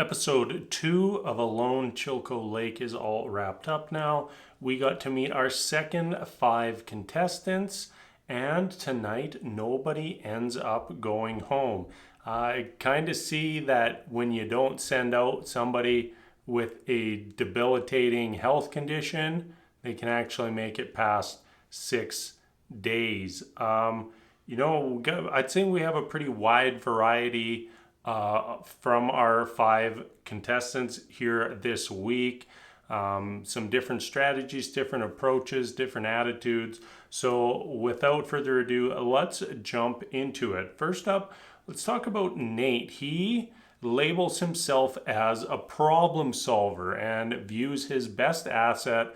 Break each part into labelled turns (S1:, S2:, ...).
S1: Episode 2 of Alone Chilco Lake is all wrapped up now. We got to meet our second 5 contestants, and tonight nobody ends up going home. I kind of see that when you don't send out somebody with a debilitating health condition, they can actually make it past 6 days. I'd say we have a pretty wide variety from our 5 contestants here this week. Some different strategies, different approaches, different attitudes. So without further ado, let's jump into it. First up, let's talk about Nate. He labels himself as a problem solver and views his best asset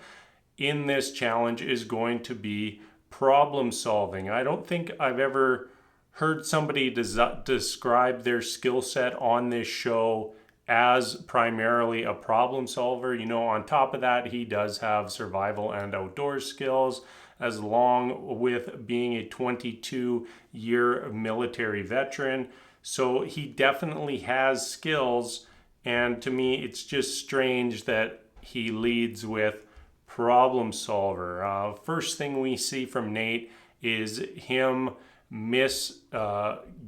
S1: in this challenge is going to be problem solving. I don't think I've ever heard somebody describe their skill set on this show as primarily a problem solver. On top of that, he does have survival and outdoor skills, as long with being a 22-year military veteran. So he definitely has skills, and to me, it's just strange that he leads with problem solver. First thing we see from Nate is him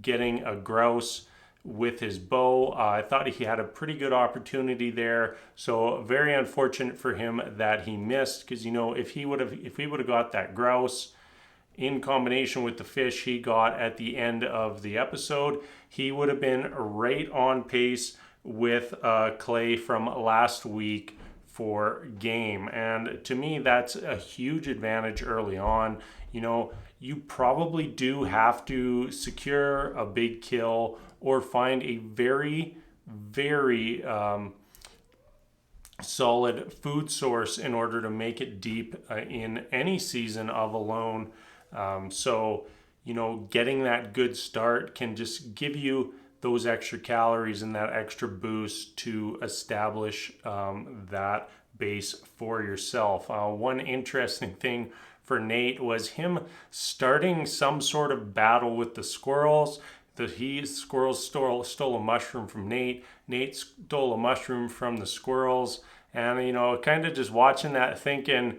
S1: getting a grouse with his bow. I thought he had a pretty good opportunity there, so very unfortunate for him that he missed, because if he would have got that grouse in combination with the fish he got at the end of the episode, he would have been right on pace with Clay from last week for game. And to me, that's a huge advantage early on. You probably do have to secure a big kill or find a very, very solid food source in order to make it deep in any season of Alone. Getting that good start can just give you those extra calories and that extra boost to establish that base for yourself. One interesting thing for Nate was him starting some sort of battle with the squirrels. Squirrels stole a mushroom from Nate. Nate stole a mushroom from the squirrels. And, kind of just watching that thinking,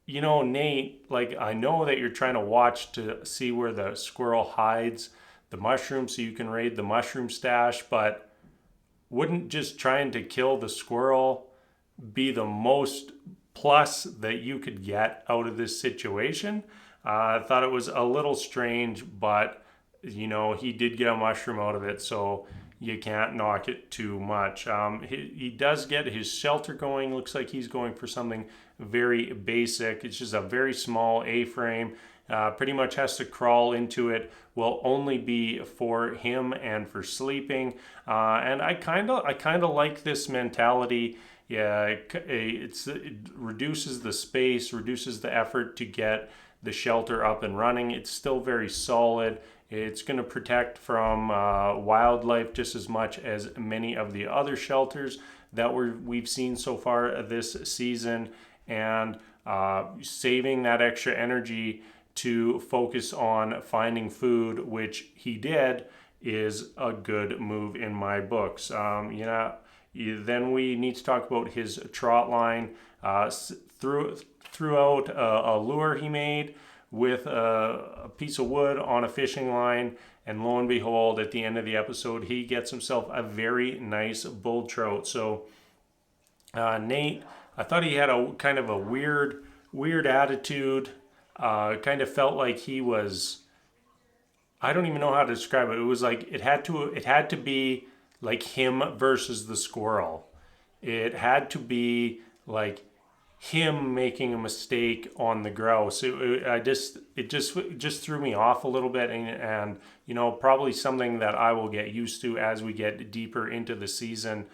S1: Nate, I know that you're trying to watch to see where the squirrel hides the mushroom so you can raid the mushroom stash, but wouldn't just trying to kill the squirrel be the most plus that you could get out of this situation? I thought it was a little strange, but he did get a mushroom out of it, so you can't knock it too much. He does get his shelter going. Looks like he's going for something very basic. It's just a very small A-frame. Pretty much has to crawl into it. Will only be for him and for sleeping. And I kind of like this mentality. Yeah, it reduces the space, reduces the effort to get the shelter up and running. It's still very solid. It's going to protect from wildlife just as much as many of the other shelters that we've seen so far this season, and saving that extra energy to focus on finding food, which he did, is a good move in my books. Then we need to talk about his trot line. Throughout a lure he made with a piece of wood on a fishing line, and lo and behold, at the end of the episode, he gets himself a very nice bull trout. So Nate, I thought he had a kind of a weird attitude. Kind of felt like he was, I don't even know how to describe it. It was like it had to be like him versus the squirrel. It had to be like him making a mistake on the grouse. It just threw me off a little bit, and probably something that I will get used to as we get deeper into the season.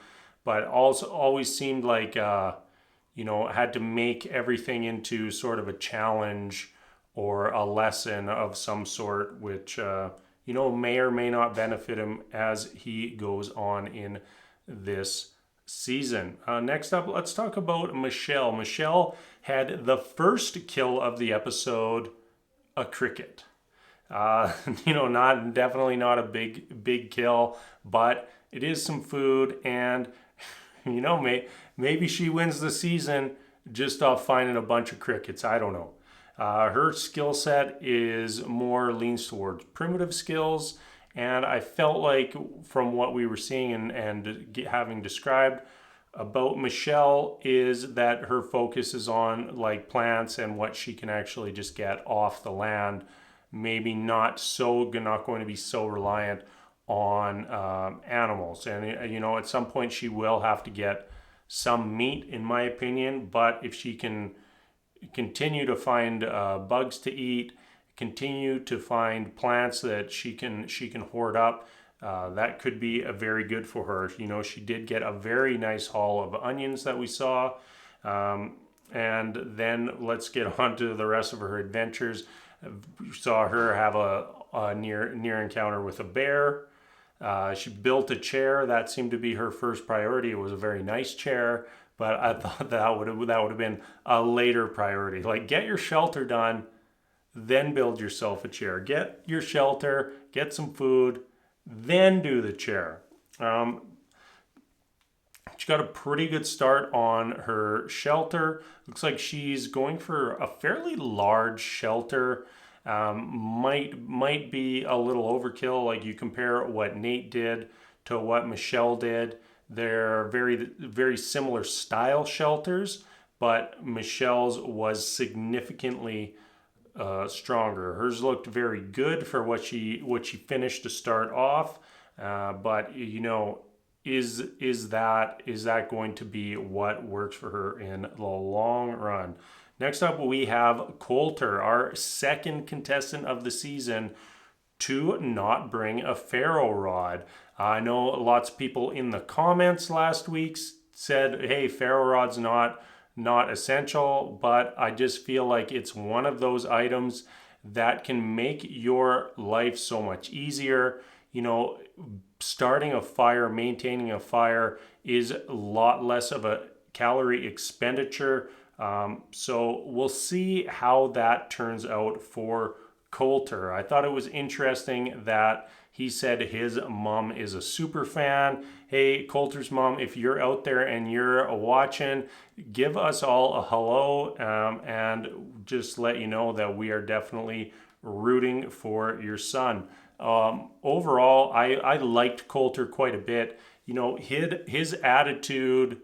S1: But also always seemed like had to make everything into sort of a challenge or a lesson of some sort, which may or may not benefit him as he goes on in this season. Next up, let's talk about Michelle. Michelle had the first kill of the episode, a cricket. Definitely not a big kill, but it is some food, and maybe she wins the season just off finding a bunch of crickets. I don't know. Her skill set is more leans towards primitive skills, and I felt like from what we were seeing and having described about Michelle is that her focus is on like plants and what she can actually just get off the land. Maybe not going to be so reliant on animals. And at some point she will have to get some meat, in my opinion. But if she can continue to find bugs to eat, continue to find plants that she can hoard up. That could be a very good for her. She did get a very nice haul of onions that we saw. And then let's get on to the rest of her adventures. We saw her have a near encounter with a bear. She built a chair. That seemed to be her first priority. It was a very nice chair, but I thought that would have been a later priority. Like, get your shelter done, then build yourself a chair. Get your shelter, get some food, then do the chair. She got a pretty good start on her shelter. Looks like she's going for a fairly large shelter. Might be a little overkill. Like, you compare what Nate did to what Michelle did. They're very, very similar style shelters, but Michelle's was significantly stronger. Hers looked very good for what she finished to start off, but is that going to be what works for her in the long run? Next up, we have Coulter, our second contestant of the season to not bring a ferro rod. I know lots of people in the comments last week said, hey, ferro rod's not essential, but I just feel like it's one of those items that can make your life so much easier. Starting a fire, maintaining a fire is a lot less of a calorie expenditure. So we'll see how that turns out for Coulter. I thought it was interesting that he said his mom is a super fan. Hey, Coulter's mom, if you're out there and you're watching, give us all a hello, and just let you know that we are definitely rooting for your son. Overall, I liked Coulter quite a bit. His attitude,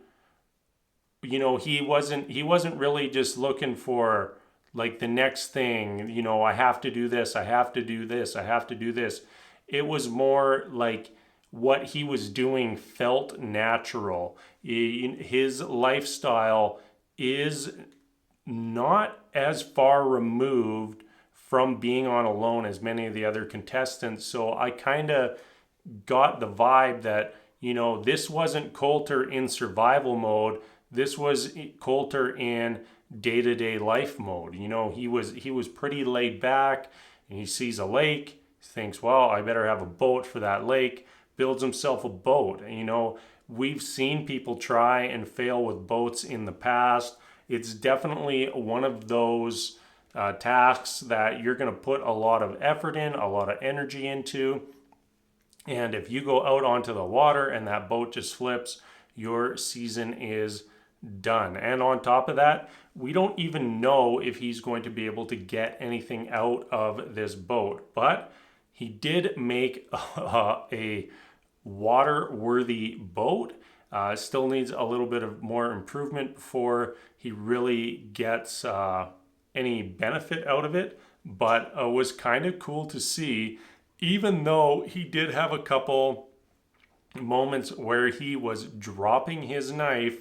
S1: he wasn't really just looking for like the next thing. I have to do this, I have to do this, I have to do this. It was more like what he was doing felt natural. His lifestyle is not as far removed from being on alone as many of the other contestants. So I kind of got the vibe that, this wasn't Coulter in survival mode. This was Coulter in day-to-day life mode. He was pretty laid back, and he sees a lake, thinks, well, I better have a boat for that lake, builds himself a boat. We've seen people try and fail with boats in the past. It's definitely one of those tasks that you're going to put a lot of effort in, a lot of energy into. And if you go out onto the water and that boat just flips, your season is done. And on top of that, we don't even know if he's going to be able to get anything out of this boat. But he did make a water-worthy boat. Still needs a little bit of more improvement before he really gets any benefit out of it. But was kind of cool to see, even though he did have a couple moments where he was dropping his knife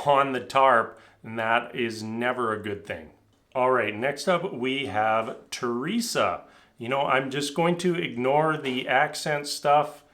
S1: on the tarp, and that is never a good thing. All right, next up we have Teresa. I'm just going to ignore the accent stuff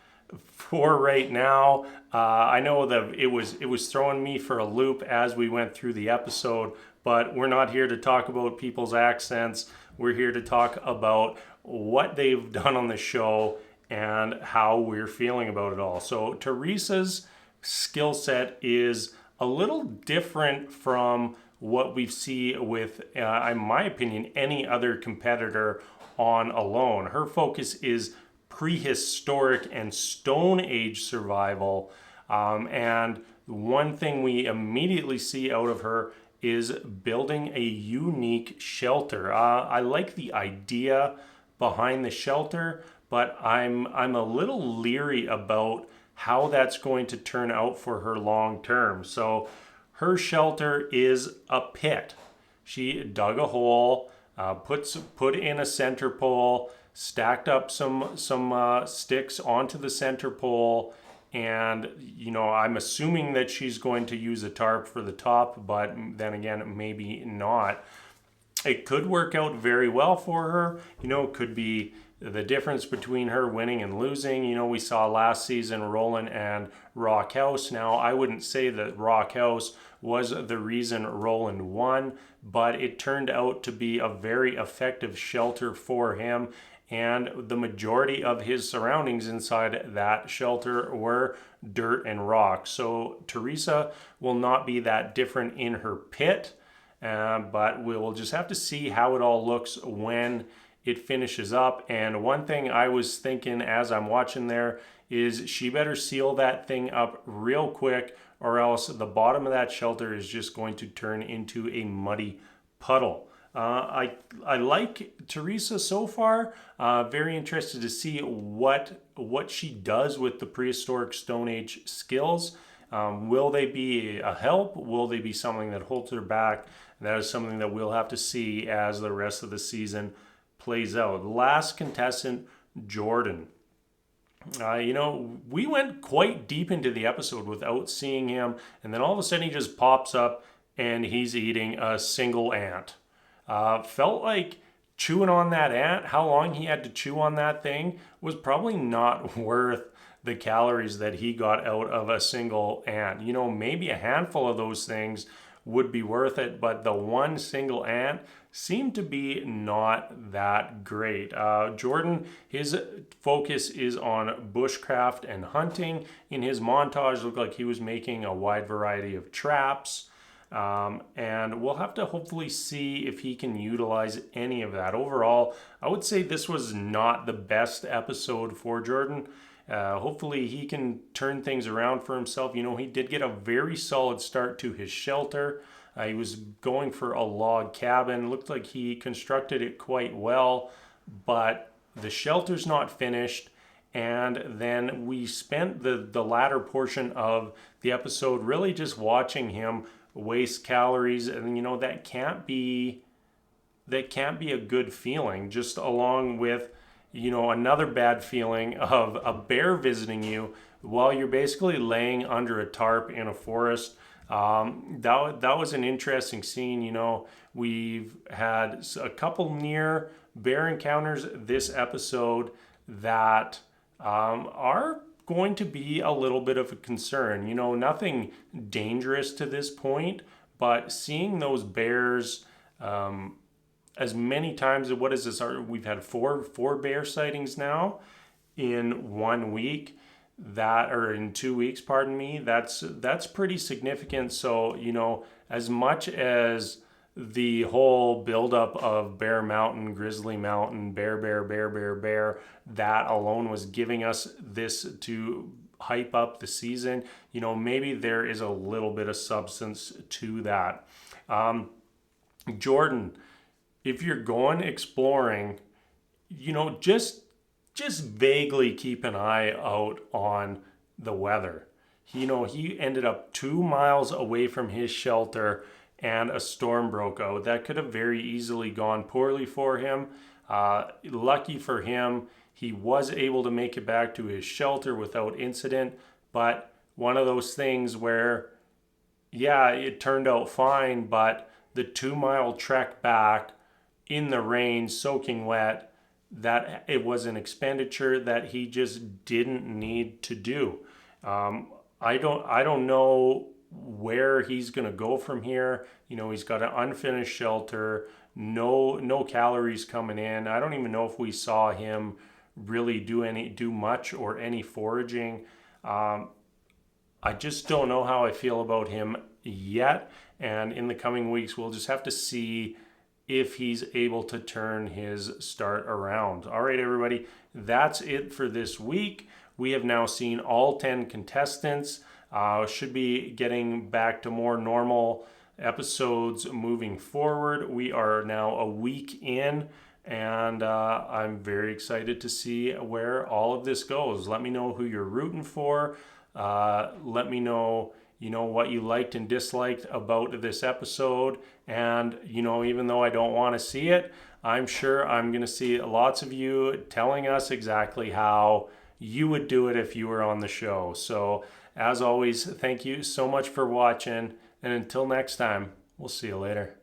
S1: for right now. I know that it was throwing me for a loop as we went through the episode, but we're not here to talk about people's accents. We're here to talk about what they've done on the show and how we're feeling about it all. So Teresa's skill set is a little different from what we see with, in my opinion, any other competitor on alone. Her focus is prehistoric and Stone Age survival. And one thing we immediately see out of her is building a unique shelter. I like the idea behind the shelter, but I'm a little leery about how that's going to turn out for her long term. So her shelter is a pit. She dug a hole, put in a center pole, stacked up some sticks onto the center pole, and I'm assuming that she's going to use a tarp for the top, but then again, maybe not. It could work out very well for her. It could be the difference between her winning and losing. We saw last season Roland and Rock House. Now, I wouldn't say that Rock House was the reason Roland won, but it turned out to be a very effective shelter for him. And the majority of his surroundings inside that shelter were dirt and rock. So Teresa will not be that different in her pit, but we'll just have to see how it all looks when it finishes up. And one thing I was thinking as I'm watching there is she better seal that thing up real quick, or else the bottom of that shelter is just going to turn into a muddy puddle. I like Teresa so far. Very interested to see what she does with the prehistoric Stone Age skills. Will they be a help? Will they be something that holds her back? That is something that we'll have to see as the rest of the season plays out. Last contestant, Jordan. We went quite deep into the episode without seeing him, and then all of a sudden he just pops up and he's eating a single ant. Felt like chewing on that ant, how long he had to chew on that thing, was probably not worth the calories that he got out of a single ant. Maybe a handful of those things would be worth it, but the one single ant seemed to be not that great. Jordan, his focus is on bushcraft and hunting. In his montage, looked like he was making a wide variety of traps. And we'll have to hopefully see if he can utilize any of that. Overall, I would say this was not the best episode for Jordan. Hopefully he can turn things around for himself. He did get a very solid start to his shelter. He was going for a log cabin. Looked like he constructed it quite well, but the shelter's not finished. And then we spent the latter portion of the episode really just watching him waste calories, and that can't be a good feeling, just along with another bad feeling of a bear visiting you while you're basically laying under a tarp in a forest. That was an interesting scene. We've had a couple near bear encounters this episode that are going to be a little bit of a concern. Nothing dangerous to this point, but seeing those bears as many times. What is this? We've had four bear sightings now in 1 week. In 2 weeks, pardon me. That's pretty significant. So as much as the whole buildup of Bear Mountain, Grizzly Mountain, bear, that alone was giving us this to hype up the season. Maybe there is a little bit of substance to that. Jordan, if you're going exploring, just vaguely keep an eye out on the weather. He ended up 2 miles away from his shelter and a storm broke out. That could have very easily gone poorly for him. Lucky for him, he was able to make it back to his shelter without incident, but one of those things where, yeah, it turned out fine, but the 2-mile trek back in the rain, soaking wet, that it was an expenditure that he just didn't need to do. I don't know where he's going to go from here. He's got an unfinished shelter, no calories coming in. I don't even know if we saw him really do much or any foraging. I just don't know how I feel about him yet. And in the coming weeks, we'll just have to see if he's able to turn his start around. All right, everybody, that's it for this week. We have now seen all 10 contestants. Should be getting back to more normal episodes moving forward. We are now a week in, and I'm very excited to see where all of this goes. Let me know who you're rooting for. Let me know, what you liked and disliked about this episode. And, even though I don't want to see it, I'm sure I'm going to see lots of you telling us exactly how you would do it if you were on the show. So, as always, thank you so much for watching. And until next time, we'll see you later.